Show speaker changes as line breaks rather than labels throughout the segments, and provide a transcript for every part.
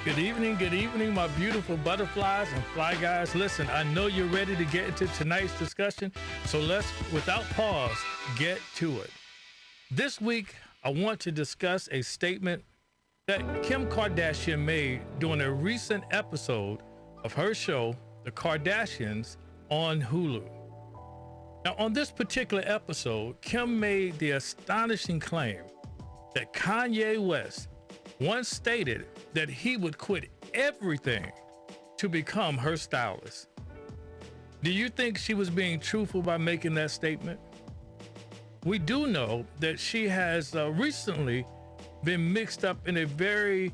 Good evening, my beautiful butterflies and fly guys. Listen, I know you're ready to get into tonight's discussion, so let's, without pause, get to it. This week, I want to discuss a statement that Kim Kardashian made during a recent episode of her show, The Kardashians, on Hulu. Now, on this particular episode, Kim made the astonishing claim that Kanye West once stated that he would quit everything to become her stylist. Do you think she was being truthful by making that statement? We do know that she has recently been mixed up in a very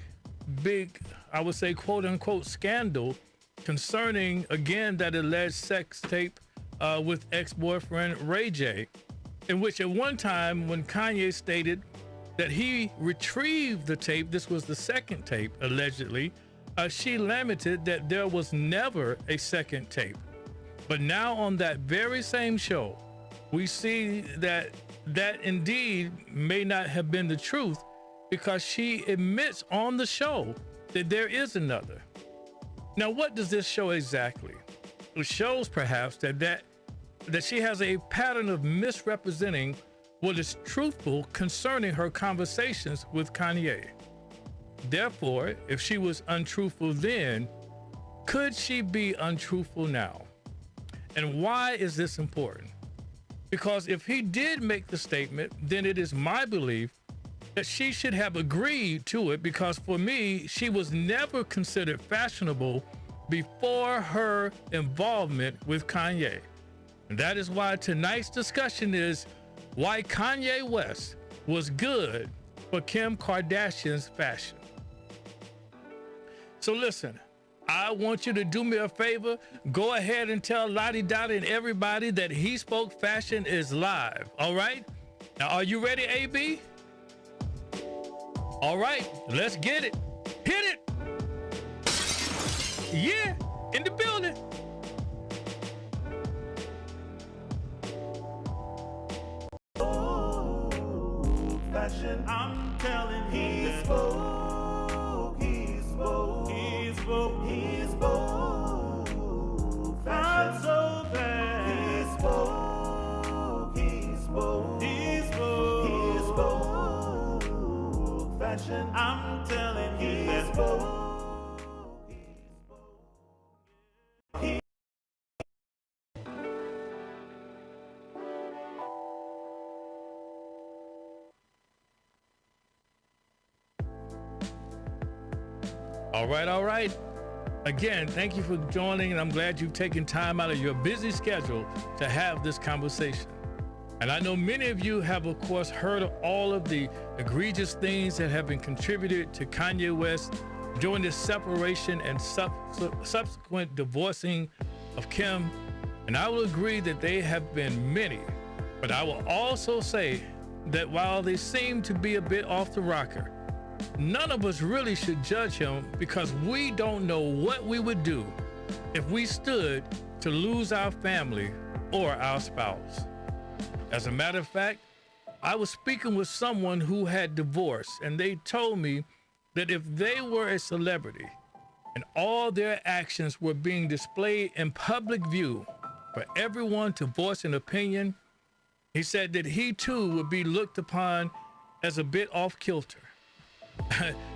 big, I would say, quote unquote, scandal concerning, again, that alleged sex tape with ex-boyfriend Ray J, in which at one time when Kanye stated that he retrieved the tape, this was the second tape, allegedly, she lamented that there was never a second tape. But now on that very same show, we see that that indeed may not have been the truth, because she admits on the show that there is another. Now, what does this show exactly? It shows perhaps that she has a pattern of misrepresenting what is truthful concerning her conversations with Kanye. Therefore, if she was untruthful then, could she be untruthful now? And why is this important? Because if he did make the statement, then it is my belief that she should have agreed to it, because for me, she was never considered fashionable before her involvement with Kanye. And that is why tonight's discussion is why Kanye West was good for Kim Kardashian's fashion. So listen, I want you to do me a favor. Go ahead and tell Lottie Dottie and everybody that He Spoke Fashion is live, all right? Now, are you ready, AB? All right, let's get it. Hit it. Yeah, in the building.
Fashion, I'm telling he spoke, he spoke, he spoke, he spoke. Fashion, so bad. He spoke, he spoke, he spoke, he spoke. Fashion, I'm telling he spoke.
All right. Again, thank you for joining, and I'm glad you've taken time out of your busy schedule to have this conversation. And I know many of you have, of course, heard of all of the egregious things that have been contributed to Kanye West during this separation and subsequent divorcing of Kim. And I will agree that they have been many, but I will also say that while they seem to be a bit off the rocker, none of us really should judge him, because we don't know what we would do if we stood to lose our family or our spouse. As a matter of fact, I was speaking with someone who had divorced, and they told me that if they were a celebrity and all their actions were being displayed in public view for everyone to voice an opinion, he said that he too would be looked upon as a bit off kilter.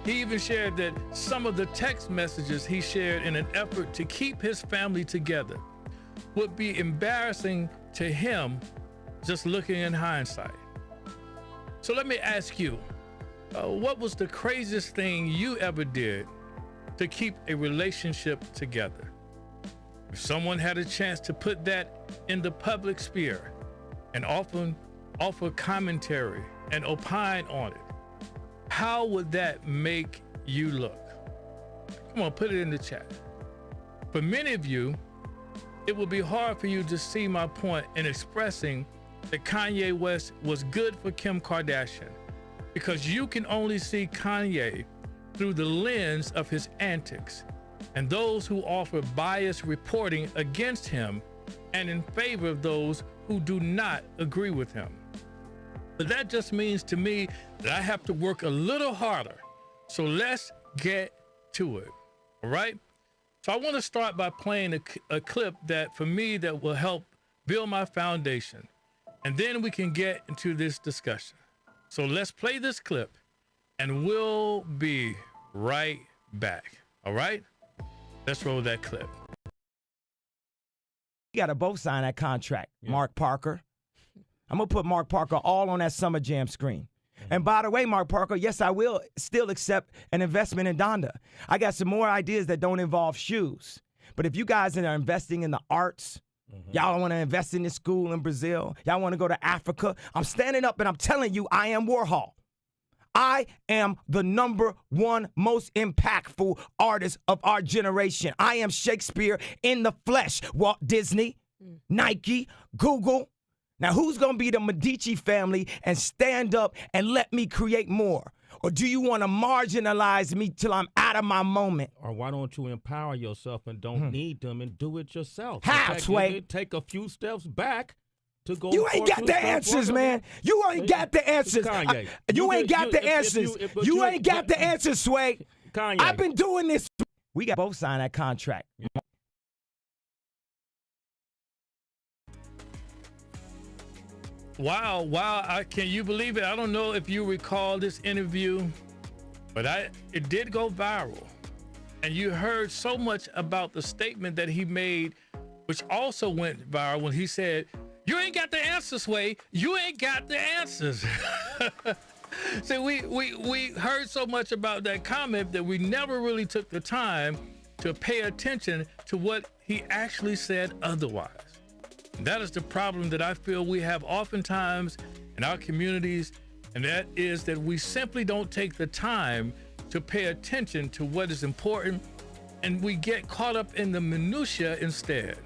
He even shared that some of the text messages he shared in an effort to keep his family together would be embarrassing to him, just looking in hindsight. So let me ask you, what was the craziest thing you ever did to keep a relationship together? If someone had a chance to put that in the public sphere and often offer commentary and opine on it, how would that make you look? Come on, put it in the chat. For many of you, it will be hard for you to see my point in expressing that Kanye West was good for Kim Kardashian, because you can only see Kanye through the lens of his antics and those who offer biased reporting against him and in favor of those who do not agree with him. But that just means to me that I have to work a little harder. So let's get to it. All right? So I want to start by playing a clip that, for me, that will help build my foundation. And then we can get into this discussion. So let's play this clip, and we'll be right back. All right? Let's roll that clip.
You got to both sign that contract, Mark Parker. I'm going to put Mark Parker all on that Summer Jam screen. And by the way, Mark Parker, yes, I will still accept an investment in Donda. I got some more ideas that don't involve shoes. But if you guys are investing in the arts, y'all want to invest in this school in Brazil, y'all want to go to Africa, I'm standing up and I'm telling you, I am Warhol. I am the #1 most impactful artist of our generation. I am Shakespeare in the flesh. Walt Disney, Nike, Google. Now, who's going to be the Medici family and stand up and let me create more? Or do you want to marginalize me till I'm out of my moment?
Or why don't you empower yourself and don't need them and do it yourself?
How, Sway?
Take a few steps back to go.
You ain't got the answers, man. You ain't got the answers.
Kanye.
You ain't got the answers. You ain't got the answers, Sway.
Kanye.
I've been doing this. We got both sign that contract.
Wow. Can you believe it? I don't know if you recall this interview, but it did go viral. And you heard so much about the statement that he made, which also went viral when he said, "You ain't got the answers, Sway. You ain't got the answers." See, we heard so much about that comment that we never really took the time to pay attention to what he actually said otherwise. That is the problem that I feel we have oftentimes in our communities, and that is that we simply don't take the time to pay attention to what is important, and we get caught up in the minutia instead.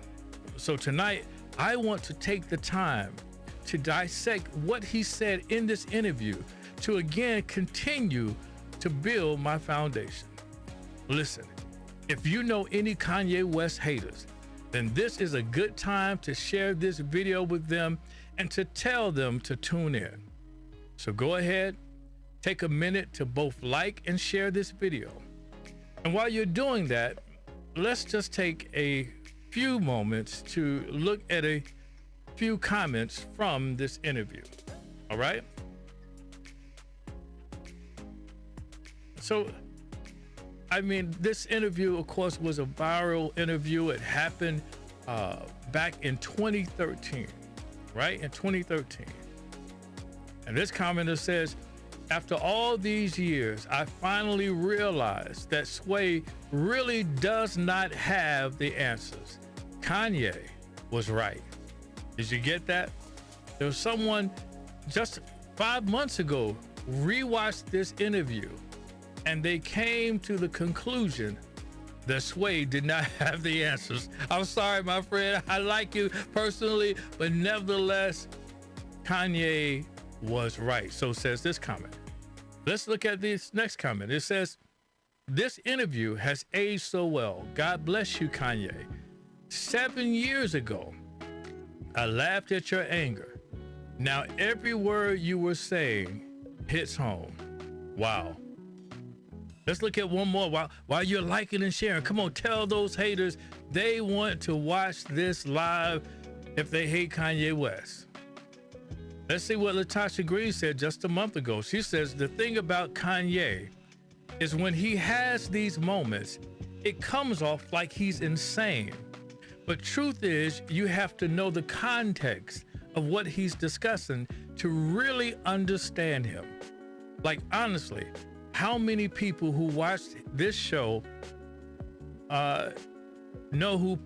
So tonight, I want to take the time to dissect what he said in this interview to again continue to build my foundation. Listen, if you know any Kanye West haters, then this is a good time to share this video with them and to tell them to tune in. So go ahead, take a minute to both like and share this video. And while you're doing that, let's just take a few moments to look at a few comments from this interview. All right? So, I mean, this interview, of course, was a viral interview. It happened back in 2013, right? In 2013. And this commenter says, "After all these years, I finally realized that Sway really does not have the answers. Kanye was right." Did you get that? There was someone just 5 months ago rewatched this interview, and they came to the conclusion that Sway did not have the answers. I'm sorry, my friend. I like you personally, but nevertheless, Kanye was right. So says this comment. Let's look at this next comment. It says, "This interview has aged so well. God bless you, Kanye. 7 years ago, I laughed at your anger. Now every word you were saying hits home. Wow." Let's look at one more while you're liking and sharing. Come on, tell those haters they want to watch this live if they hate Kanye West. Let's see what Latasha Green said just a month ago. She says, "The thing about Kanye is when he has these moments, it comes off like he's insane. But truth is, you have to know the context of what he's discussing to really understand him." Like, honestly, how many people who watched this show know who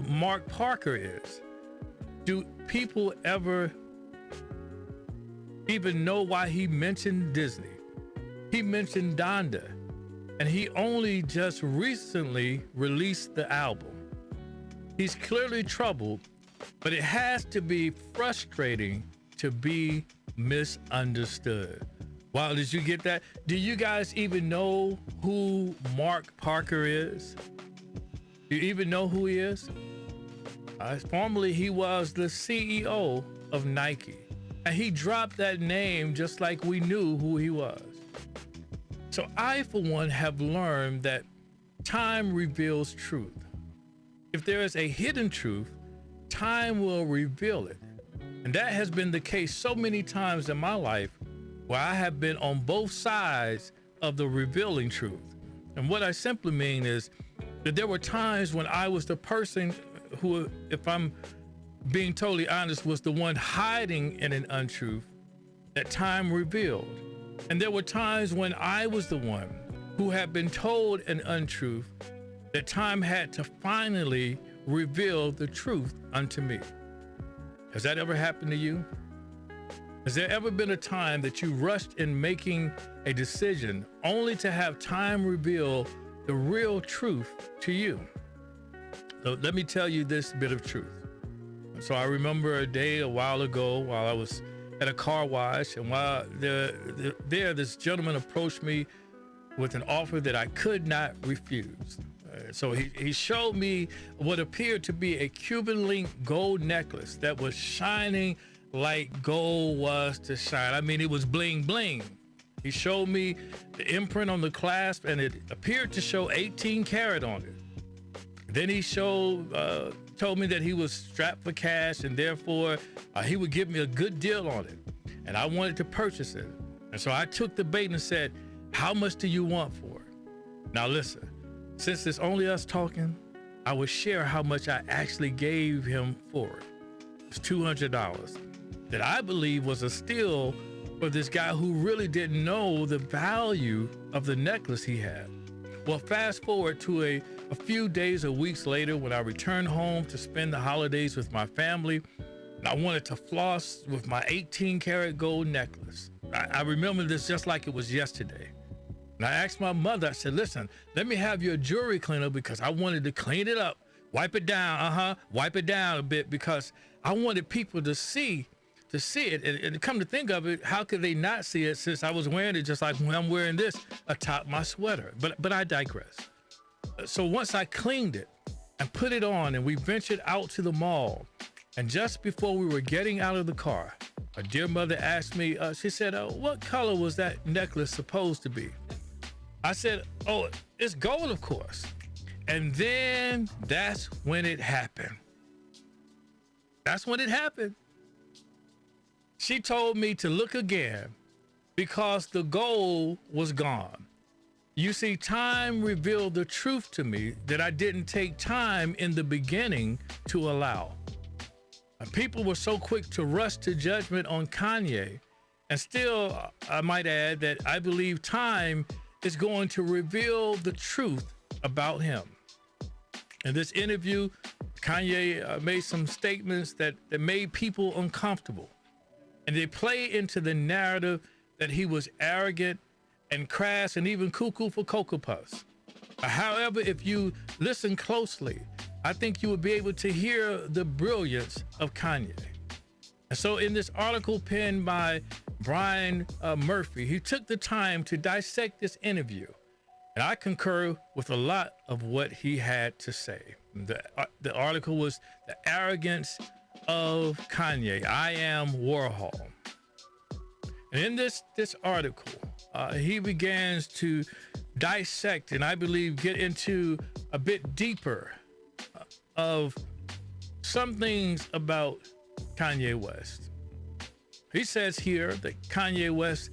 Mark Parker is? Do people ever even know why he mentioned Disney? He mentioned Donda, and he only just recently released the album. He's clearly troubled, but it has to be frustrating to be misunderstood. Wow, did you get that? Do you guys even know who Mark Parker is? Do you even know who he is? Formerly, he was the CEO of Nike. And he dropped that name just like we knew who he was. So I, for one, have learned that time reveals truth. If there is a hidden truth, time will reveal it. And that has been the case so many times in my life where I have been on both sides of the revealing truth. And what I simply mean is that there were times when I was the person who, if I'm being totally honest, was the one hiding in an untruth that time revealed. And there were times when I was the one who had been told an untruth that time had to finally reveal the truth unto me. Has that ever happened to you? Has there ever been a time that you rushed in making a decision only to have time reveal the real truth to you? So let me tell you this bit of truth. So I remember a day a while ago while I was at a car wash, and while this gentleman approached me with an offer that I could not refuse. So he showed me what appeared to be a Cuban link gold necklace that was shining like gold was to shine. I mean, it was bling bling. He showed me the imprint on the clasp, and it appeared to show 18 karat on it. Then he told me that he was strapped for cash, and therefore he would give me a good deal on it. And I wanted to purchase it. And so I took the bait and said, "How much do you want for it?" Now listen, since it's only us talking, I will share how much I actually gave him for it. It's $200 that I believe was a steal for this guy who really didn't know the value of the necklace he had. Well, fast forward to a few days or weeks later when I returned home to spend the holidays with my family, and I wanted to floss with my 18 karat gold necklace. I remember this just like it was yesterday. And I asked my mother, I said, "Listen, let me have your jewelry cleaner because I wanted to clean it up, wipe it down, wipe it down a bit because I wanted people to see it. And come to think of it, how could they not see it since I was wearing it just like when I'm wearing this atop my sweater?" But I digress. So once I cleaned it and put it on and we ventured out to the mall, and just before we were getting out of the car, a dear mother asked me, she said, "What color was that necklace supposed to be?" I said, "Oh, it's gold, of course." And then that's when it happened. That's when it happened. She told me to look again because the gold was gone. You see, time revealed the truth to me that I didn't take time in the beginning to allow. And people were so quick to rush to judgment on Kanye. And still, I might add that I believe time is going to reveal the truth about him. In this interview, Kanye made some statements that made people uncomfortable. And they play into the narrative that he was arrogant and crass and even cuckoo for Cocoa Puffs. However, if you listen closely, I think you will be able to hear the brilliance of Kanye. And so in this article penned by Brian Murphy, he took the time to dissect this interview. And I concur with a lot of what he had to say. The article was "The Arrogance of Kanye. I Am Warhol." And in this article, he begins to dissect and I believe get into a bit deeper of some things about Kanye West. He says here that Kanye West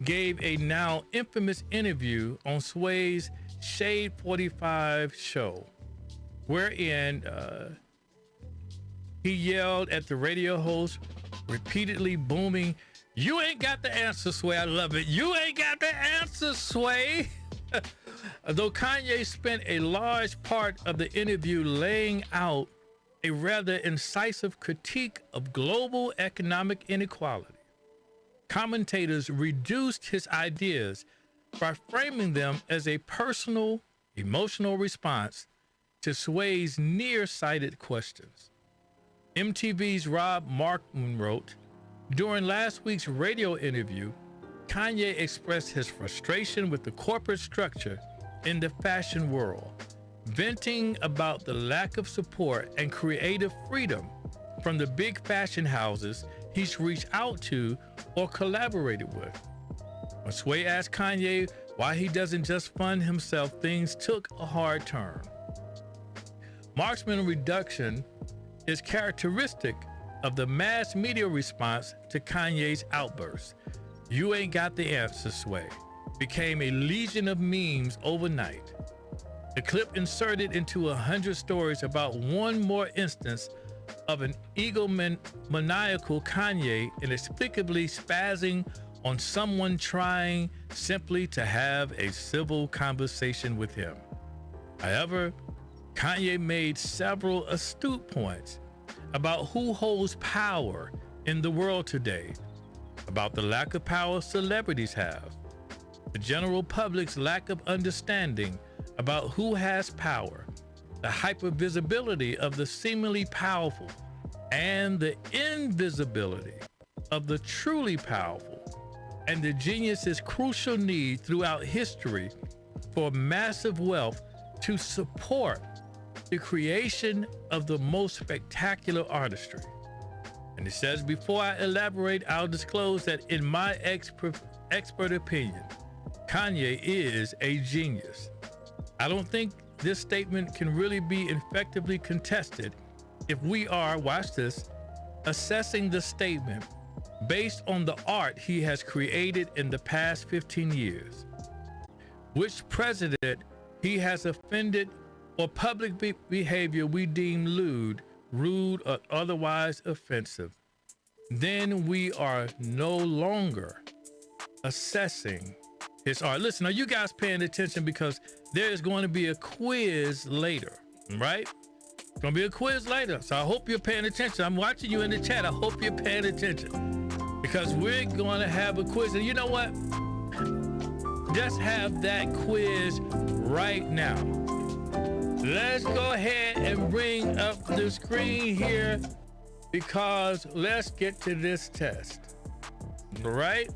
gave a now infamous interview on Sway's Shade 45 show, wherein he yelled at the radio host, repeatedly booming, "You ain't got the answer, Sway." I love it. "You ain't got the answer, Sway." Though Kanye spent a large part of the interview laying out a rather incisive critique of global economic inequality, commentators reduced his ideas by framing them as a personal, emotional response to Sway's nearsighted questions. MTV's Rob Markman wrote, "During last week's radio interview, Kanye expressed his frustration with the corporate structure in the fashion world, venting about the lack of support and creative freedom from the big fashion houses he's reached out to or collaborated with." When Sway asked Kanye why he doesn't just fund himself, things took a hard turn. Marksman reduction is characteristic of the mass media response to Kanye's outburst. "You ain't got the answer, Sway," became a legion of memes overnight. The clip inserted into 100 stories about one more instance of an egomaniacal Kanye inexplicably spazzing on someone trying simply to have a civil conversation with him. However, Kanye made several astute points about who holds power in the world today, about the lack of power celebrities have, the general public's lack of understanding about who has power, the hypervisibility of the seemingly powerful, and the invisibility of the truly powerful, and the genius's crucial need throughout history for massive wealth to support the creation of the most spectacular artistry. And it says, before I elaborate, I'll disclose that in my expert opinion, Kanye is a genius. I don't think this statement can really be effectively contested if we are, watch this, assessing the statement based on the art he has created in the past 15 years. Which president he has offended or public behavior we deem lewd, rude, or otherwise offensive, then we are no longer assessing his art. Listen, are you guys paying attention? Because there is going to be a quiz later, right? It's going to be a quiz later. So I hope you're paying attention. I'm watching you in the chat. I hope you're paying attention because we're going to have a quiz. And you know what? Just have that quiz right now. Let's go ahead and bring up the screen here because let's get to this test. All right?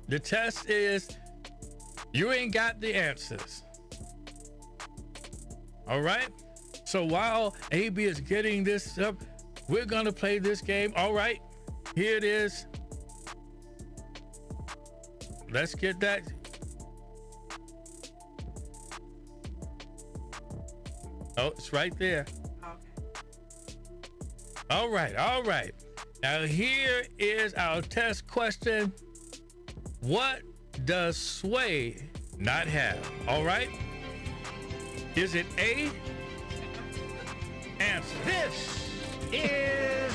The test is, you ain't got the answers. All right? So while AB is getting this up, we're gonna play this game. All right, here it is. Let's get that. Oh, it's right there. Okay. All right. Now here is our test question. What does Sway not have? All right. Is it A? Answer.
This is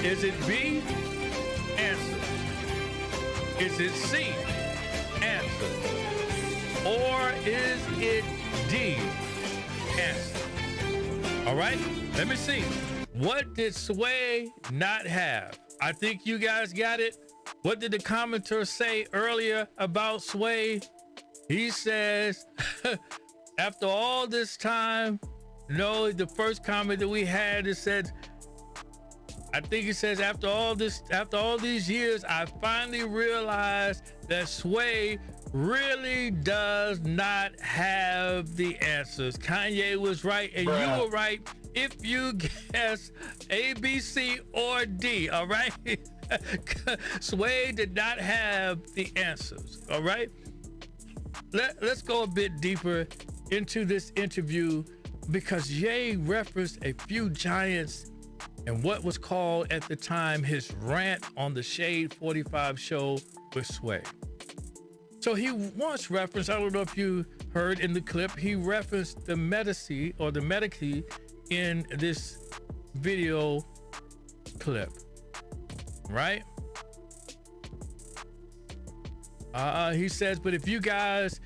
Is it B? Answer. Is it C? Answer. Or is it D? Answer. All right, let me see. What did Sway not have? I think you guys got it. What did the commenter say earlier about Sway? He says, after all this time, no, the first comment that we had, it said, I think it says, after all these years, I finally realized that Sway really does not have the answers. Kanye was right, and you were right if you guess A, B, C, or D, all right? Sway did not have the answers, all right? Let's go a bit deeper into this interview because Ye referenced a few giants and what was called at the time his rant on the Shade 45 show with Sway. So he once referenced, I don't know if you heard in the clip, he referenced the Medici in this video clip, right? He says, but if you guys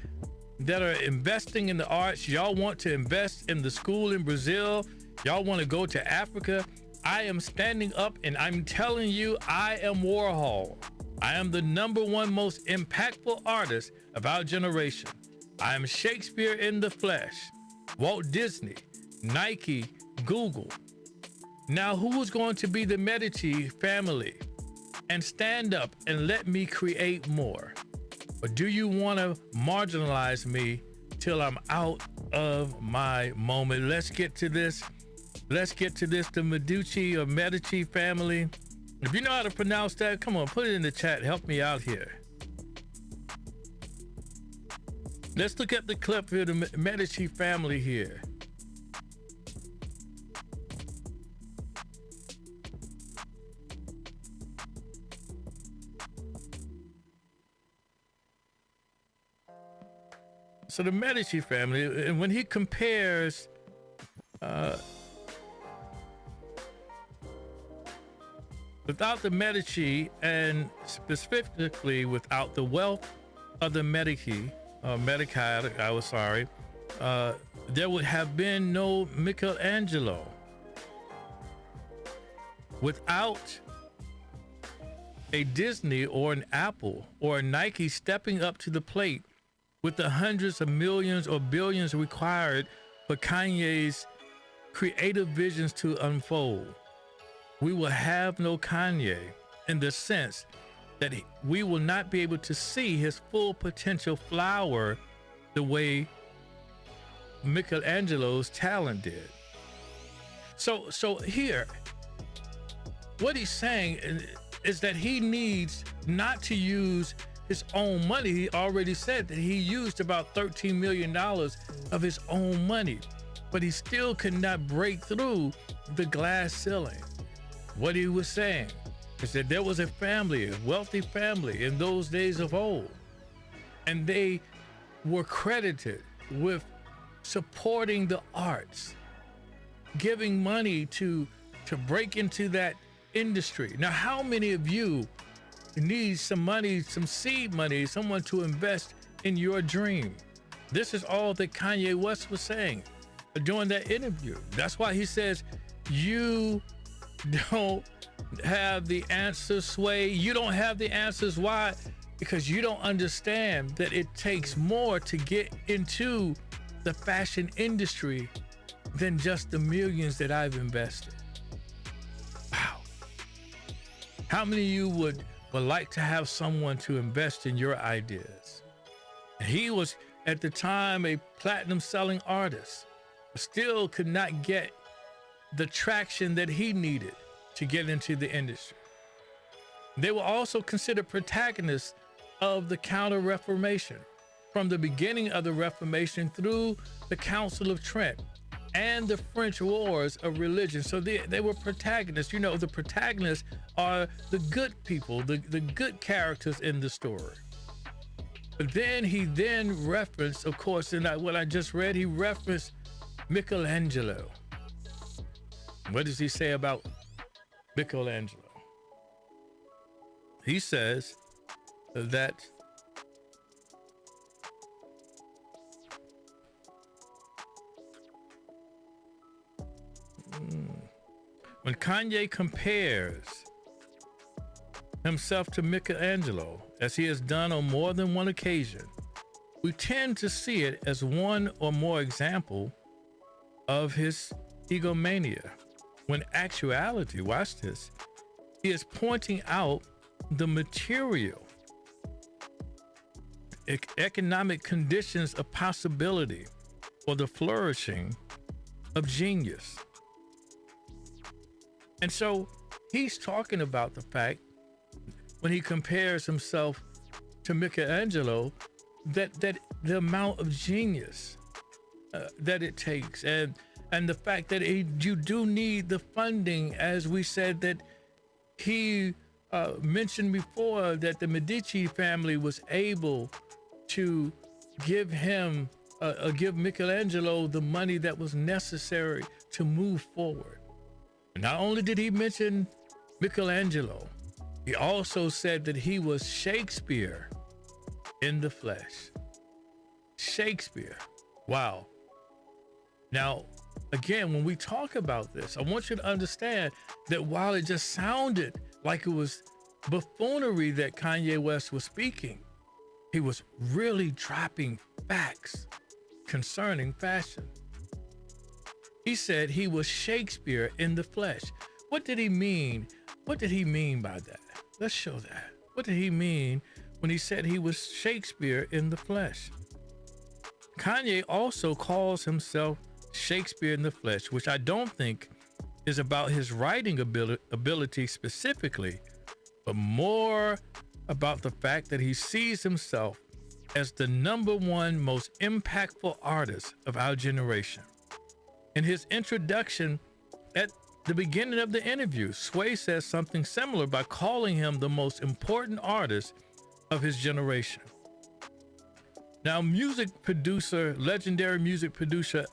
that are investing in the arts, y'all want to invest in the school in Brazil, y'all want to go to Africa, I am standing up and I'm telling you, I am Warhol. I am the #1 most impactful artist of our generation. I am Shakespeare in the flesh. Walt Disney, Nike, Google. Now who's going to be the Medici family and stand up and let me create more? Or do you want to marginalize me till I'm out of my moment? Let's get to this. The Medici family. If you know how to pronounce that, come on, put it in the chat. Help me out here. Let's look at the clip here, the Medici family here. So the Medici family, and when he compares without the Medici, and specifically without the wealth of the Medici, there would have been no Michelangelo. Without a Disney or an Apple or a Nike stepping up to the plate with the hundreds of millions or billions required for Kanye's creative visions to unfold, we will have no Kanye, in the sense that we will not be able to see his full potential flower the way Michelangelo's talent did. So here, what he's saying is that he needs not to use his own money. He already said that he used about $13 million of his own money, but he still could not break through the glass ceiling. What he was saying is that there was a family, a wealthy family in those days of old, and they were credited with supporting the arts, giving money to break into that industry. Now, how many of you need some money, some seed money, someone to invest in your dream? This is all that Kanye West was saying during that interview. That's why he says, you don't have the answers, Sway. You don't have the answers. Why? Because you don't understand that it takes more to get into the fashion industry than just the millions that I've invested. Wow. How many of you would like to have someone to invest in your ideas? And he was at the time a platinum selling artist, but still could not get the traction that he needed to get into the industry. They were also considered protagonists of the Counter-Reformation, from the beginning of the Reformation through the Council of Trent and the French Wars of Religion. So they were protagonists. You know, the protagonists are the good people, the good characters in the story. But then he referenced, of course, in what I just read, he referenced Michelangelo. What does he say about Michelangelo? He says that when Kanye compares himself to Michelangelo, as he has done on more than one occasion, we tend to see it as one or more example of his egomania. When actuality, watch this, he is pointing out the material, economic conditions of possibility for the flourishing of genius. And so he's talking about the fact, when he compares himself to Michelangelo, that the amount of genius that it takes, and the fact that you do need the funding, as we said, that he mentioned before, that the Medici family was able to give Michelangelo the money that was necessary to move forward. Not only did he mention Michelangelo, he also said that he was Shakespeare in the flesh. Shakespeare. Wow. Now, again, when we talk about this, I want you to understand that while it just sounded like it was buffoonery that Kanye West was speaking, he was really dropping facts concerning fashion. He said he was Shakespeare in the flesh. What did he mean? What did he mean by that? Let's show that. What did he mean when he said he was Shakespeare in the flesh? Kanye also calls himself Shakespeare in the flesh, which I don't think is about his writing ability specifically, but more about the fact that he sees himself as the #1 most impactful artist of our generation. In his introduction at the beginning of the interview, Sway says something similar by calling him the most important artist of his generation. Now, legendary music producer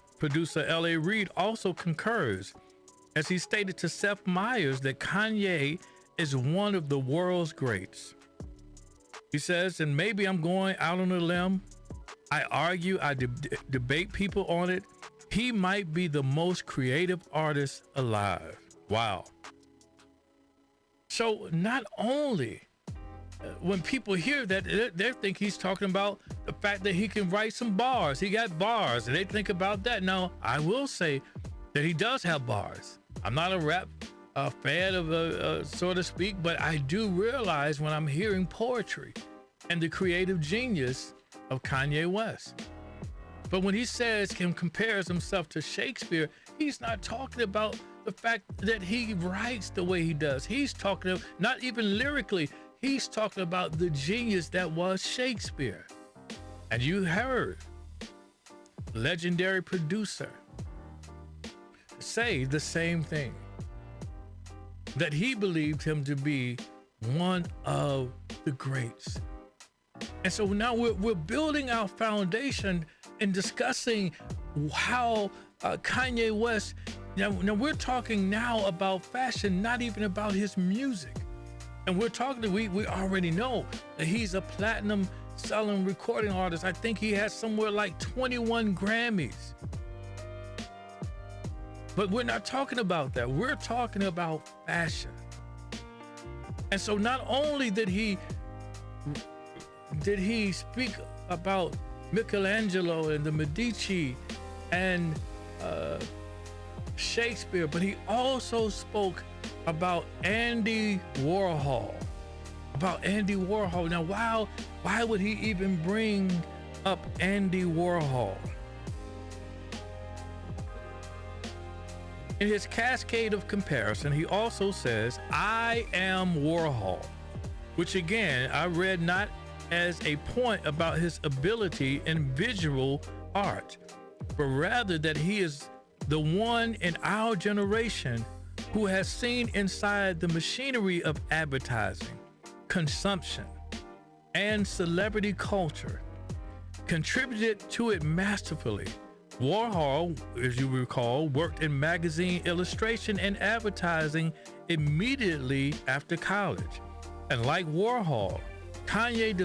L.A. Reid also concurs, as he stated to Seth Meyers that Kanye is one of the world's greats. He says, and maybe I'm going out on a limb, I argue, I debate people on it, he might be the most creative artist alive. Wow. So not only when people hear that, they think he's talking about the fact that he can write some bars. He got bars, and they think about that. Now, I will say that he does have bars. I'm not a rap fan of, so to speak, but I do realize when I'm hearing poetry and the creative genius of Kanye West. But when he says and compares himself to Shakespeare, he's not talking about the fact that he writes the way he does. He's talking of, not even lyrically, he's talking about the genius that was Shakespeare. And you heard legendary producer say the same thing, that he believed him to be one of the greats. And so now we're building our foundation and discussing how Kanye West, now we're talking now about fashion, not even about his music. And we're talking, we already know that he's a platinum selling recording artist. I think he has somewhere like 21 Grammys. But we're not talking about that. We're talking about fashion. And so not only did he speak about Michelangelo and the Medici and Shakespeare, but he also spoke about Andy Warhol. Now, why would he even bring up Andy Warhol? In his cascade of comparison, he also says, I am Warhol, which again, I read not as a point about his ability in visual art, but rather that he is the one in our generation who has seen inside the machinery of advertising, consumption, and celebrity culture, contributed to it masterfully. Warhol, as you recall, worked in magazine illustration and advertising immediately after college. And like Warhol, Kanye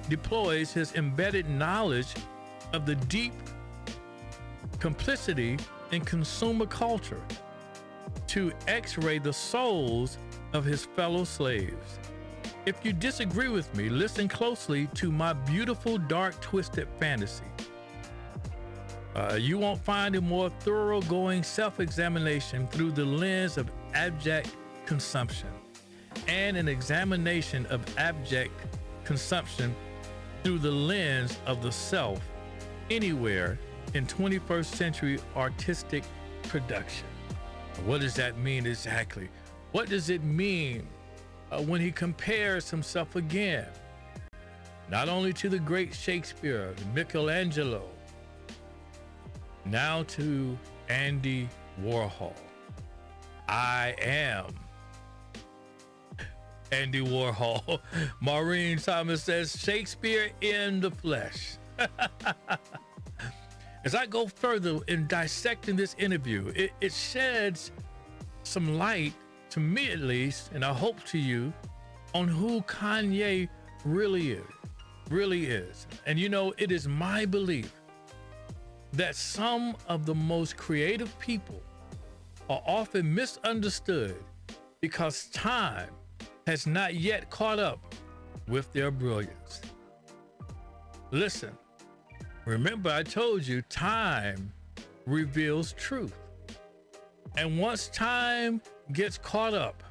deploys his embedded knowledge of the deep complicity in consumer culture to x-ray the souls of his fellow slaves. If you disagree with me, listen closely to my beautiful, dark, twisted fantasy. You won't find a more thoroughgoing self-examination through the lens of abject consumption and an examination of abject consumption through the lens of the self anywhere in 21st century artistic production. What does that mean exactly? What does it mean when he compares himself again, not only to the great Shakespeare, Michelangelo, now to Andy Warhol? I am Andy Warhol. Maureen Thomas says, Shakespeare in the flesh. As I go further in dissecting this interview, it sheds some light, to me at least, and I hope to you, on who Kanye really is. And you know, it is my belief that some of the most creative people are often misunderstood because time has not yet caught up with their brilliance. Listen, remember I told you time reveals truth. And once time gets caught up,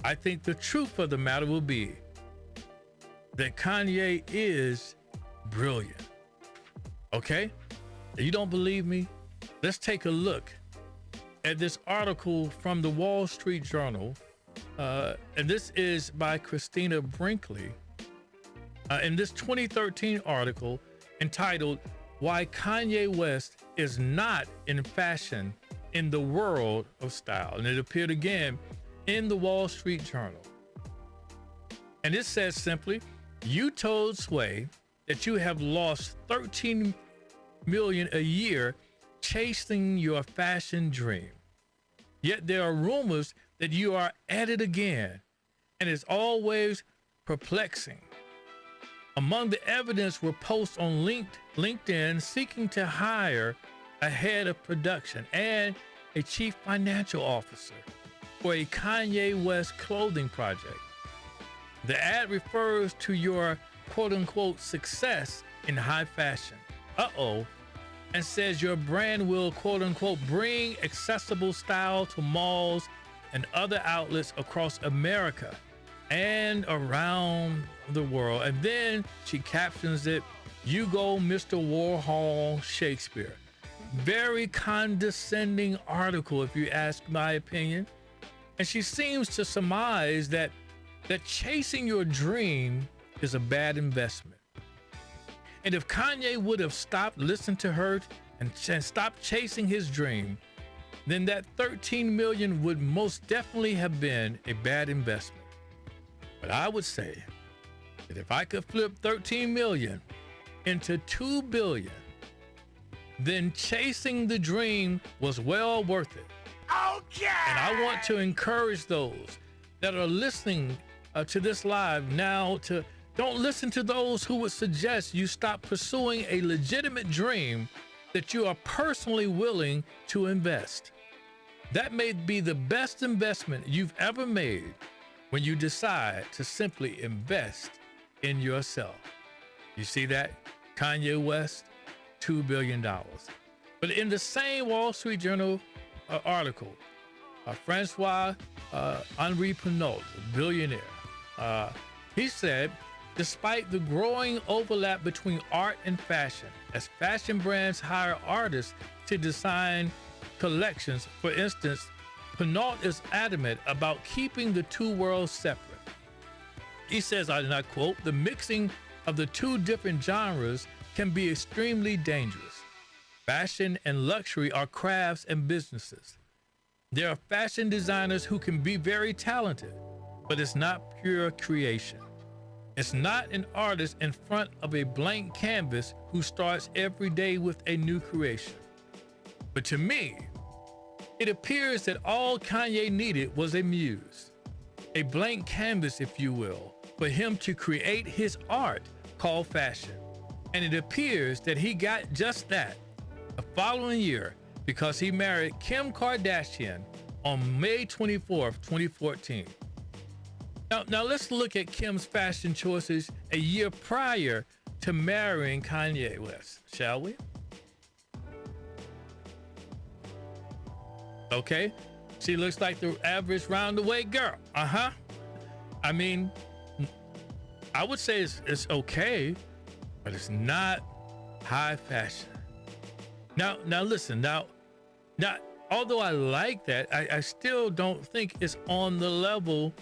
I think the truth of the matter will be that Kanye is brilliant. Okay? You don't believe me? Let's take a look at this article from the Wall Street Journal. And this is by Christina Brinkley. in this 2013 article entitled "Why Kanye West is Not in Fashion in the World of Style," and it appeared again in the Wall Street Journal. And it says simply, "You told Sway that you have lost $13 million a year chasing your fashion dream. Yet there are rumors that you are at it again, and it's always perplexing. Among the evidence were posts on LinkedIn seeking to hire a head of production and a chief financial officer for a Kanye West clothing project. The ad refers to your quote-unquote success in high fashion, and says your brand will quote-unquote bring accessible style to malls and other outlets across America and around the world." And then she captions it, "You go, Mr. Warhol Shakespeare." Very condescending article, if you ask my opinion. And she seems to surmise that chasing your dream is a bad investment. And if Kanye would have stopped listening to her and stopped chasing his dream, then that $13 million would most definitely have been a bad investment. But I would say that if I could flip $13 million into $2 billion, then chasing the dream was well worth it. Okay. And I want to encourage those that are listening to this live now to don't listen to those who would suggest you stop pursuing a legitimate dream that you are personally willing to invest. That may be the best investment you've ever made when you decide to simply invest in yourself. You see that? Kanye West, $2 billion. But in the same Wall Street Journal article, Francois Henri Pinault, a billionaire, he said, despite the growing overlap between art and fashion, as fashion brands hire artists to design collections, for instance, Pinault is adamant about keeping the two worlds separate. He says, and I quote, "The mixing of the two different genres can be extremely dangerous. Fashion and luxury are crafts and businesses. There are fashion designers who can be very talented, but it's not pure creation. It's not an artist in front of a blank canvas who starts every day with a new creation. But to me, it appears that all Kanye needed was a muse, a blank canvas, if you will, for him to create his art called fashion. And it appears that he got just that the following year because he married Kim Kardashian on May 24th, 2014. Now let's look at Kim's fashion choices a year prior to marrying Kanye West, shall we? Okay, she looks like the average round-the-way girl. I mean, I would say it's okay, but it's not high fashion. Now listen, now, although I like that, I still don't think it's on the level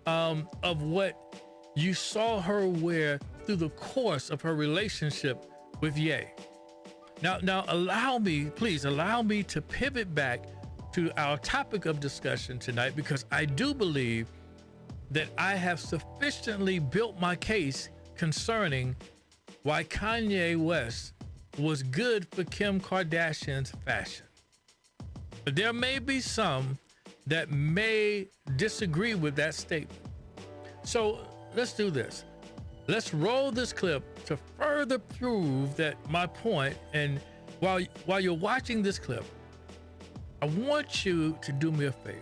of what you saw her wear through the course of her relationship with Ye. Now please allow me to pivot back to our topic of discussion tonight, because I do believe that I have sufficiently built my case concerning why Kanye West was good for Kim Kardashian's fashion. But there may be some that may disagree with that statement. So let's do this. Let's roll this clip to further prove that my point. And while you're watching this clip, I want you to do me a favor.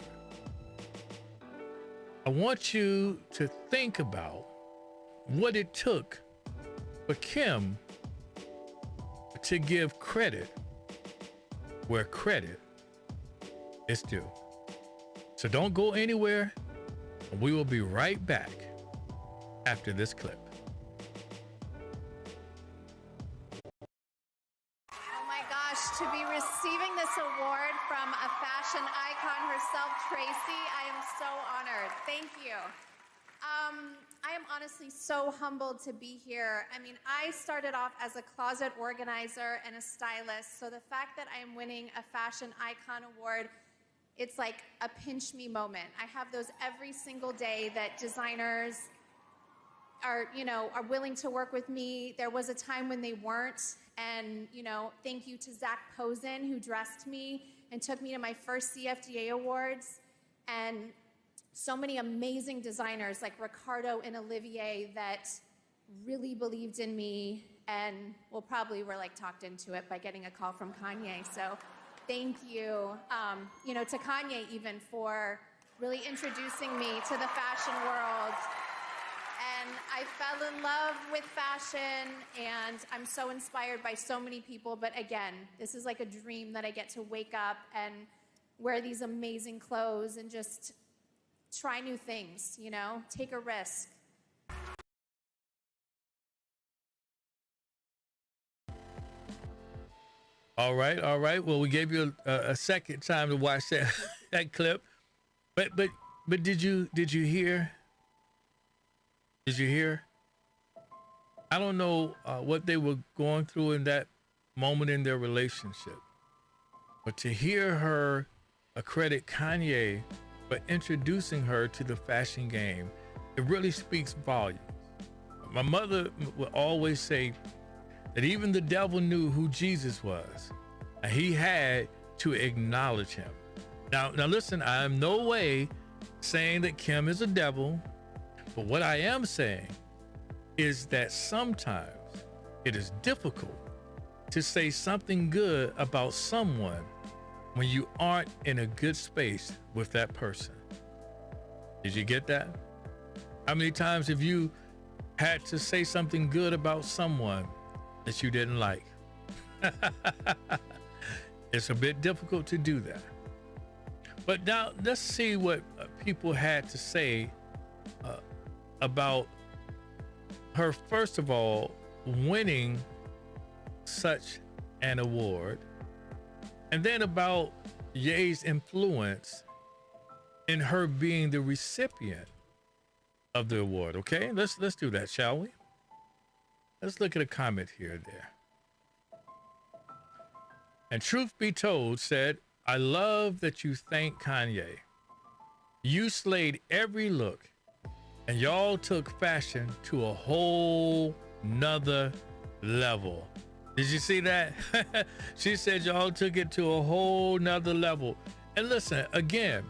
I want you to think about what it took for Kim to give credit where credit is due. So don't go anywhere. We will be right back after this clip.
Oh my gosh, to be receiving this award from a fashion icon herself, Tracy, I am so honored. Thank you. I am honestly so humbled to be here. I mean, I started off as a closet organizer and a stylist, so the fact that I am winning a Fashion Icon Award, it's like a pinch me moment. I have those every single day that designers are willing to work with me. There was a time when they weren't, and thank you to Zach Posen, who dressed me and took me to my first CFDA awards, and so many amazing designers like Ricardo and Olivier that really believed in me, and probably were like talked into it by getting a call from Kanye. So thank you, to Kanye even for really introducing me to the fashion world. And I fell in love with fashion, and I'm so inspired by so many people. But again, this is like a dream that I get to wake up and wear these amazing clothes and just try new things, take a risk.
All right. Well, we gave you a second time to watch that that clip, but did you hear? Did you hear? I don't know what they were going through in that moment in their relationship, but to hear her accredit Kanye for introducing her to the fashion game, it really speaks volumes. My mother would always say that even the devil knew who Jesus was, and he had to acknowledge him. Now listen, I am no way saying that Kim is a devil, but what I am saying is that sometimes it is difficult to say something good about someone when you aren't in a good space with that person. Did you get that? How many times have you had to say something good about someone that you didn't like? It's a bit difficult to do that. But now let's see what people had to say about her, first of all, winning such an award, and then about Ye's influence in her being the recipient of the award. Okay, let's do that, shall we? Let's look at a comment here and there. And Truth Be Told said, I love that you thank Kanye. You slayed every look, and y'all took fashion to a whole nother level. Did you see that? She said y'all took it to a whole nother level. And listen, again,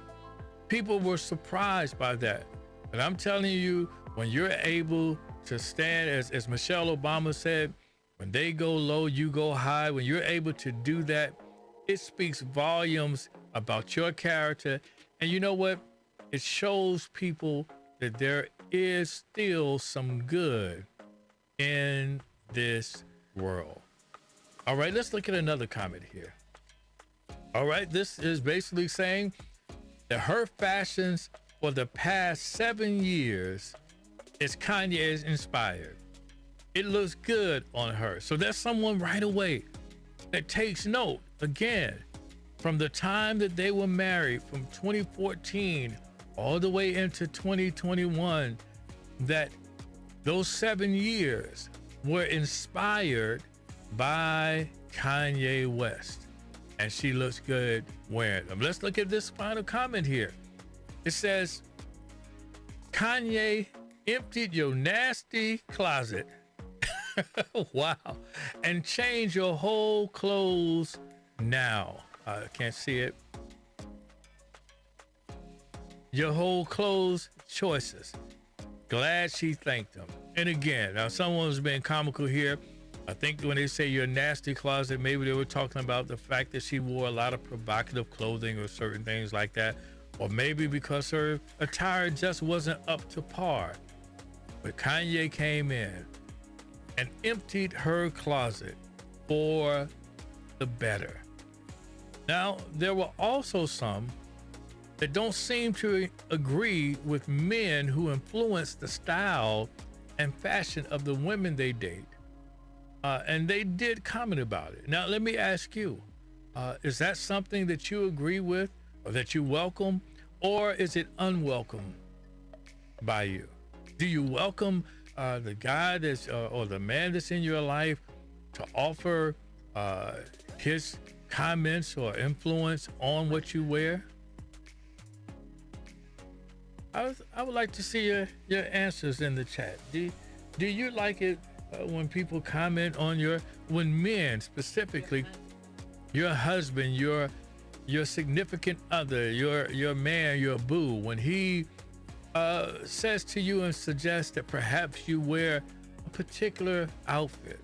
people were surprised by that. But I'm telling you, when you're able to stand, as Michelle Obama said, when they go low, you go high. When you're able to do that, it speaks volumes about your character. And you know what? It shows people that there is still some good in this world. All right, let's look at another comment here. All right, this is basically saying that her fashions for the past 7 years is Kanye's inspired. It looks good on her. So there's someone right away that takes note, again, from the time that they were married, from 2014 all the way into 2021, that those 7 years were inspired by Kanye West. And she looks good wearing them. Let's look at this final comment here. It says, Kanye emptied your nasty closet. Wow. And change your whole clothes now. I can't see it. Your whole clothes choices. Glad she thanked them. And again, now someone's being comical here. I think when they say your nasty closet, maybe they were talking about the fact that she wore a lot of provocative clothing or certain things like that. Or maybe because her attire just wasn't up to par. But Kanye came in and emptied her closet for the better. Now, there were also some that don't seem to agree with men who influence the style and fashion of the women they date. And they did comment about it. Now, let me ask you, is that something that you agree with or that you welcome, or is it unwelcome by you? Do you welcome the guy that's or the man that's in your life to offer his comments or influence on what you wear? I would like to see your answers in the chat. Do you like it when people comment on when men specifically, your husband, your significant other, your man, your boo, when he says to you and suggests that perhaps you wear a particular outfit,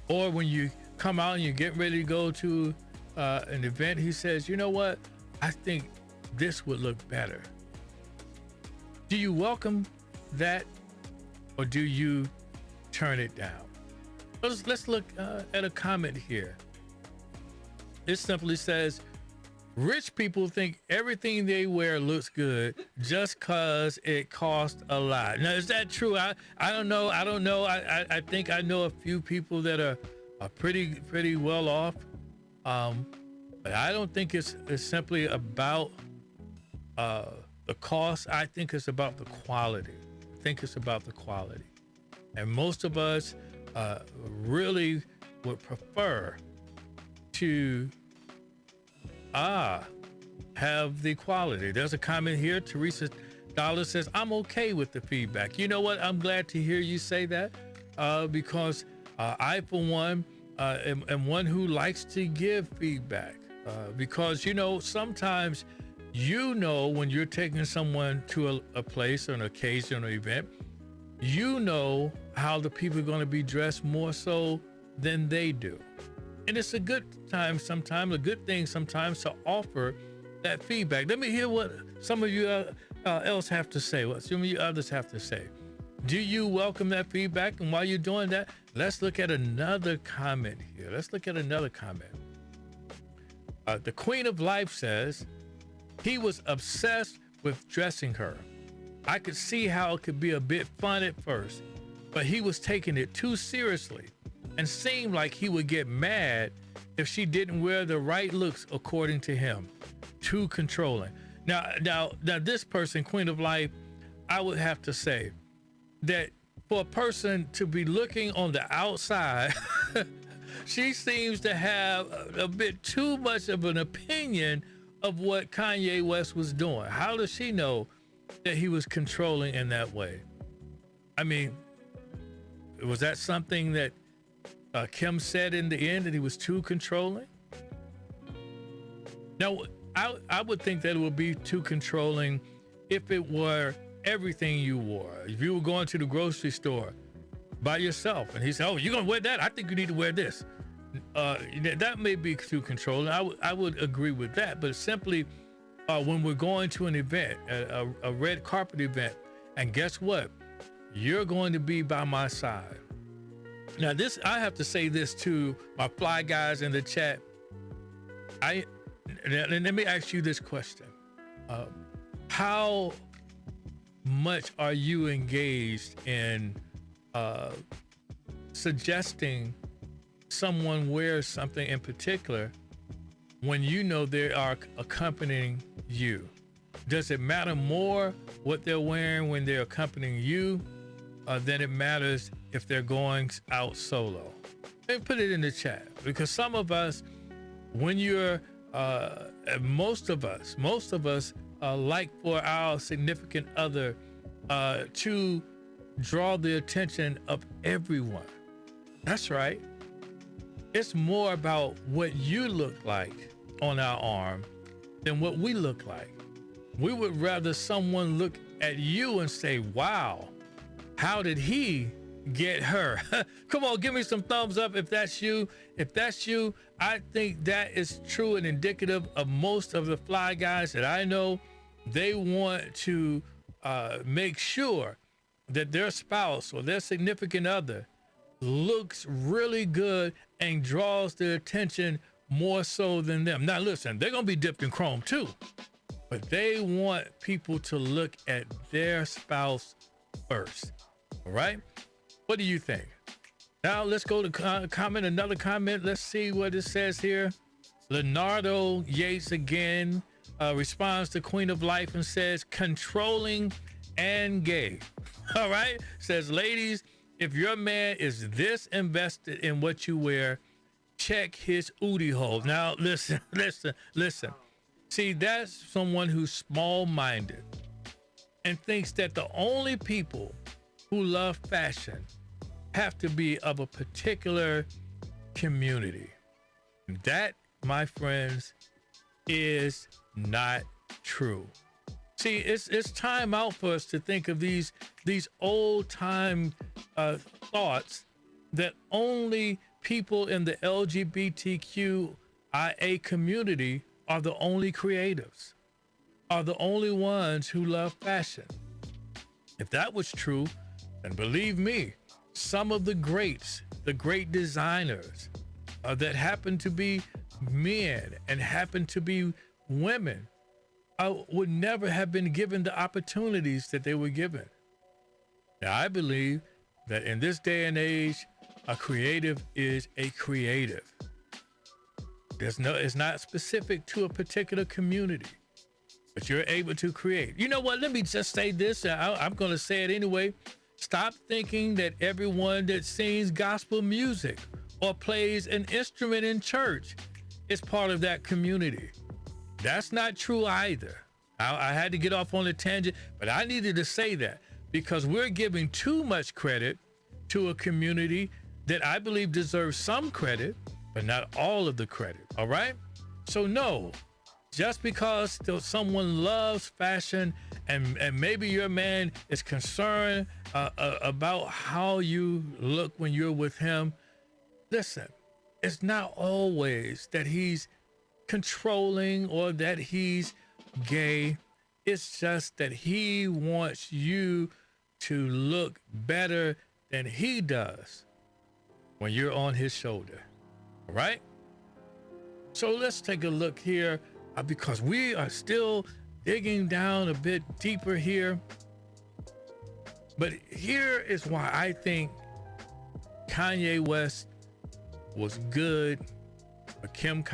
or when you come out and you get ready to go to an event, he says, you know what, I think this would look better. Do you welcome that, or do you turn it down? Let's look at a comment here. It simply says, rich people think everything they wear looks good just cause it costs a lot. Now, is that true? I don't know. I think I know a few people that are pretty well off. But I don't think it's simply about the cost. I think it's about the quality. And most of us really would prefer to have the quality. There's a comment here. Teresa Dollar says, I'm okay with the feedback. You know what? I'm glad to hear you say that because I, for one, am one who likes to give feedback because, you know, sometimes, you know, when you're taking someone to a place or an occasion or event, you know how the people are going to be dressed more so than they do. And it's a good thing sometimes to offer that feedback. Let me hear what some of you else have to say, what some of you others have to say. Do you welcome that feedback? And while you're doing that, let's look at another comment here. The Queen of Life says, he was obsessed with dressing her. I could see how it could be a bit fun at first, but he was taking it too seriously and seemed like he would get mad if she didn't wear the right looks according to him. Too controlling. Now this person, Queen of Life, I would have to say that for a person to be looking on the outside, she seems to have a bit too much of an opinion of what Kanye West was doing. How does she know that he was controlling in that way? I mean, was that something that Kim said in the end, that he was too controlling? Now, I would think that it would be too controlling if it were everything you wore. If you were going to the grocery store by yourself and he said, oh, you're gonna wear that? I think you need to wear this. That may be too controlling. I would agree with that, but simply when we're going to an event, a red carpet event, and guess what? You're going to be by my side. Now I have to say this to my fly guys in the chat. Let me ask you this question. How much are you engaged in suggesting someone wears something in particular when you know they are accompanying you? Does it matter more what they're wearing when they're accompanying you than it matters if they're going out solo? And put it in the chat, because some of us, when you're most of us like for our significant other to draw the attention of everyone. That's right. It's more about what you look like on our arm than what we look like. We would rather someone look at you and say, wow, how did he get her? Come on, give me some thumbs up if that's you. If that's you, I think that is true and indicative of most of the fly guys that I know. They want to make sure that their spouse or their significant other looks really good and draws their attention more so than them. Now listen, they're gonna be dipped in chrome too, but they want people to look at their spouse first. All right, what do you think? Now let's go to another comment. Let's see what it says here. Leonardo Yates again responds to Queen of Life and says, controlling and gay. All right? Says, ladies, if your man is this invested in what you wear, check his ooty hole. Now, listen. See, that's someone who's small-minded and thinks that the only people who love fashion have to be of a particular community. That, my friends, is not true. See, it's time out for us to think of these old time thoughts that only people in the LGBTQIA community are the only creatives, are the only ones who love fashion. If that was true, then believe me, some of the greats, the great designers that happen to be men and happen to be women, would never have been given the opportunities that they were given. Now, I believe that in this day and age, a creative is a creative. It's not specific to a particular community, but you're able to create. You know what? Let me just say this. I'm going to say it anyway. Stop thinking that everyone that sings gospel music or plays an instrument in church is part of that community. That's not true either. I had to get off on a tangent, but I needed to say that because we're giving too much credit to a community that I believe deserves some credit, but not all of the credit, all right? So no, just because someone loves fashion and maybe your man is concerned about how you look when you're with him, listen, it's not always that he's controlling or that he's gay. It's just that he wants you to look better than he does when you're on his shoulder. All right? So let's take a look here because we are still digging down a bit deeper here. But here is why I think Kanye West was good for Kim's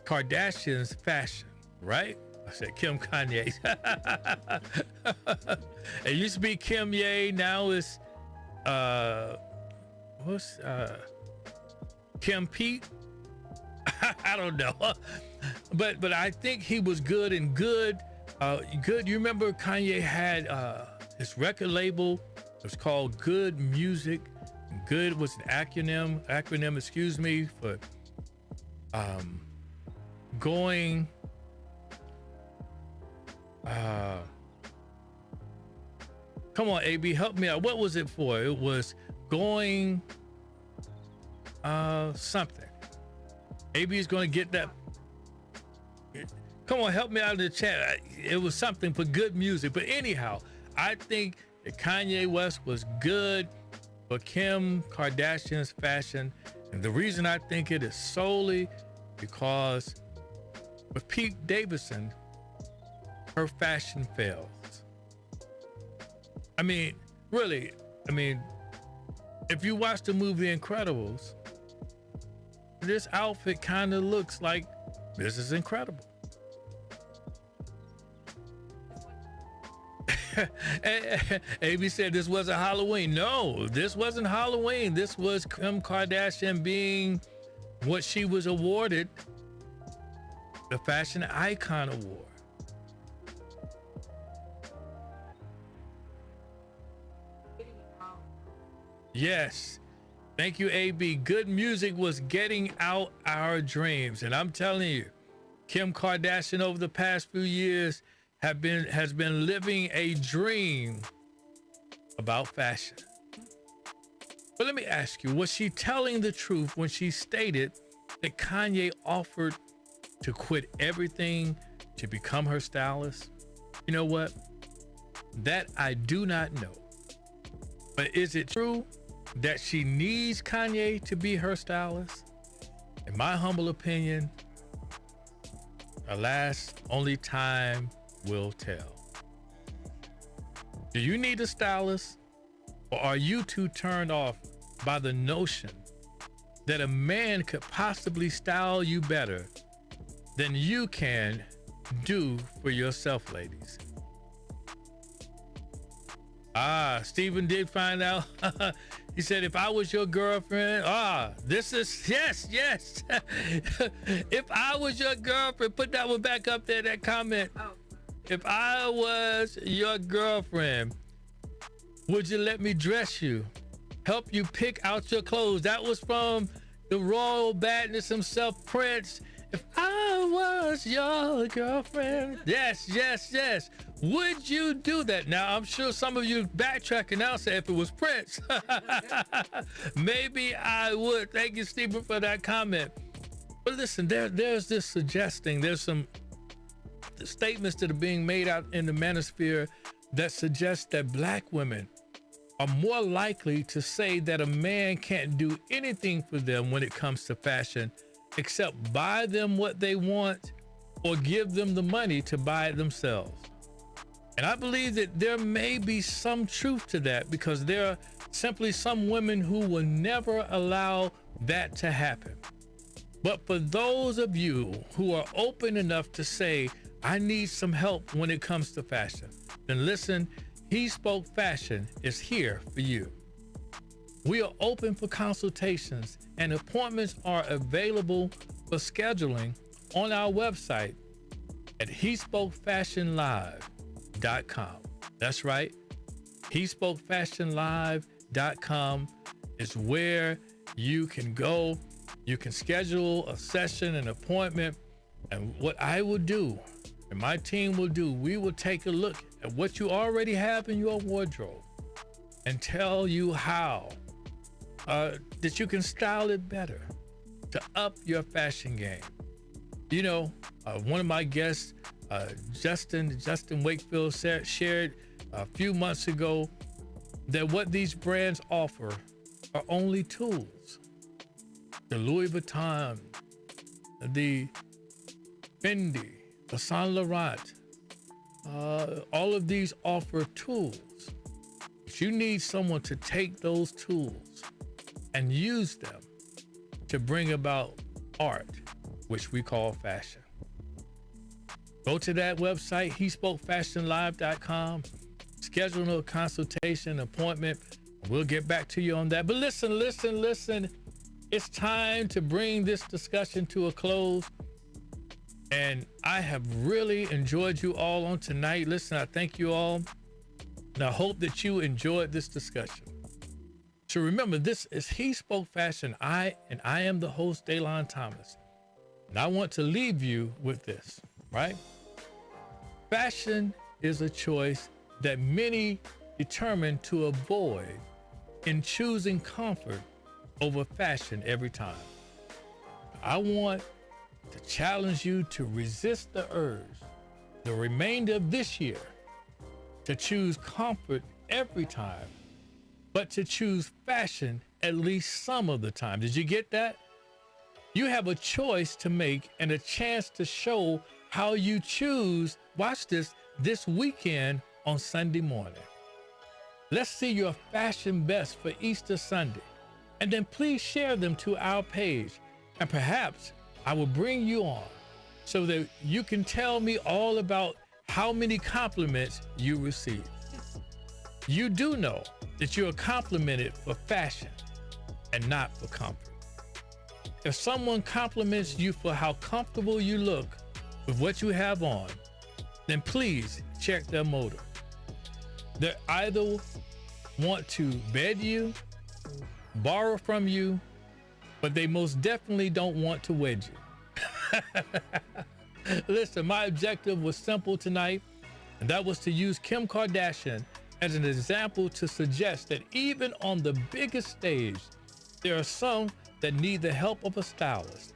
Kardashian's fashion, right? I said Kim Kanye. It used to be Kim Ye, now it's Kim Pete. I don't know, but I think he was good and good. You remember Kanye had his record label. It was called Good Music. Good was an acronym, excuse me, for going come on, AB, help me out. What was it for? It was going something. AB is going to get that. Come on, help me out in the chat. It was something for good music. But anyhow, I think that Kanye West was good for Kim Kardashian's fashion. And the reason I think it is solely because with Pete Davidson, her fashion fails. I mean, really, if you watch the movie Incredibles, this outfit kind of looks like this is incredible. AB said this wasn't Halloween. No, this wasn't Halloween. This was Kim Kardashian being what she was awarded, the Fashion Icon Award. Yes. Thank you, AB. Good music was getting out our dreams. And I'm telling you, Kim Kardashian over the past few years has been living a dream about fashion. But let me ask you, was she telling the truth when she stated that Kanye offered to quit everything to become her stylist? You know what? That I do not know. But is it true that she needs Kanye to be her stylist? In my humble opinion, alas, only time will tell. Do you need a stylist, or are you too turned off by the notion that a man could possibly style you better than you can do for yourself, ladies? Stephen did find out. He said, if I was your girlfriend, this is, yes. If I was your girlfriend, put that one back up there, that comment.
Oh.
If I was your girlfriend, would you let me dress you? Help you pick out your clothes? That was from the Royal Badness himself, Prince. If I was your girlfriend. Yes. Would you do that? Now, I'm sure some of you backtracking now say if it was Prince, maybe I would. Thank you, Stephen, for that comment. But listen, there's this suggesting, there's some statements that are being made out in the manosphere that suggest that black women are more likely to say that a man can't do anything for them when it comes to fashion, except buy them what they want or give them the money to buy it themselves. And I believe that there may be some truth to that, because there are simply some women who will never allow that to happen. But for those of you who are open enough to say, I need some help when it comes to fashion, then listen, He Spoke Fashion is here for you. We are open for consultations, and appointments are available for scheduling on our website at HeSpokeFashionLive.com. That's right. HeSpokeFashionLive.com is where you can go. You can schedule a session, an appointment, and what I will do and my team will do, we will take a look at what you already have in your wardrobe and tell you how that you can style it better to up your fashion game. You know, one of my guests, Justin Wakefield, shared a few months ago that what these brands offer are only tools. The Louis Vuitton, the Fendi, the Saint Laurent, all of these offer tools. But you need someone to take those tools and use them to bring about art, which we call fashion. Go to that website, HeSpokeFashionLive.com, schedule a consultation appointment. We'll get back to you on that. But listen. It's time to bring this discussion to a close. And I have really enjoyed you all on tonight. Listen, I thank you all. And I hope that you enjoyed this discussion. So remember, this is He Spoke Fashion. I am the host, Daylon Thomas. And I want to leave you with this, right? Fashion is a choice that many determine to avoid in choosing comfort over fashion every time. I want to challenge you to resist the urge the remainder of this year to choose comfort every time, but to choose fashion at least some of the time. Did you get that? You have a choice to make and a chance to show how you choose. Watch this weekend on Sunday morning. Let's see your fashion best for Easter Sunday. And then please share them to our page. And perhaps I will bring you on so that you can tell me all about how many compliments you receive. You do know that you are complimented for fashion and not for comfort. If someone compliments you for how comfortable you look with what you have on, then please check their motive. They either want to bed you, borrow from you, but they most definitely don't want to wed you. Listen, my objective was simple tonight, and that was to use Kim Kardashian as an example to suggest that even on the biggest stage, there are some that need the help of a stylist,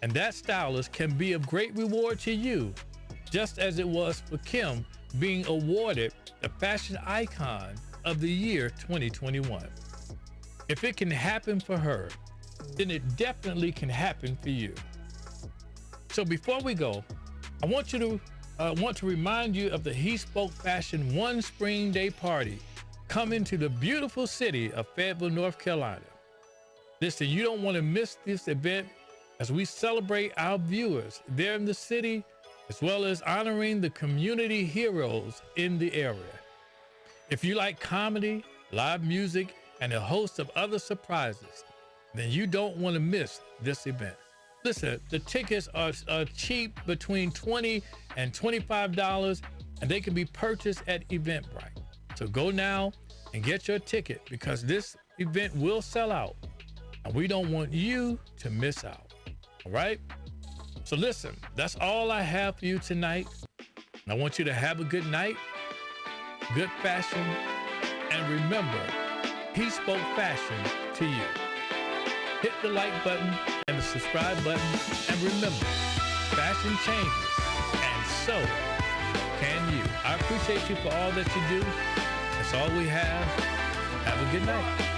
and that stylist can be of great reward to you, just as it was for Kim being awarded the Fashion Icon of the Year 2021. If it can happen for her, then it definitely can happen for you. So before we go, I want to remind you of the He Spoke Fashion One Spring Day Party coming to the beautiful city of Fayetteville, North Carolina. Listen, you don't want to miss this event as we celebrate our viewers there in the city as well as honoring the community heroes in the area. If you like comedy, live music, and a host of other surprises, then you don't want to miss this event. Listen, the tickets are cheap, between $20 and $25, and they can be purchased at Eventbrite. So go now and get your ticket, because this event will sell out, and we don't want you to miss out. All right? So listen, that's all I have for you tonight. I want you to have a good night, good fashion, and remember, he spoke fashion to you. Hit the like button and the subscribe button, and remember, fashion changes, and so can you. I appreciate you for all that you do. That's all we have. Have a good night.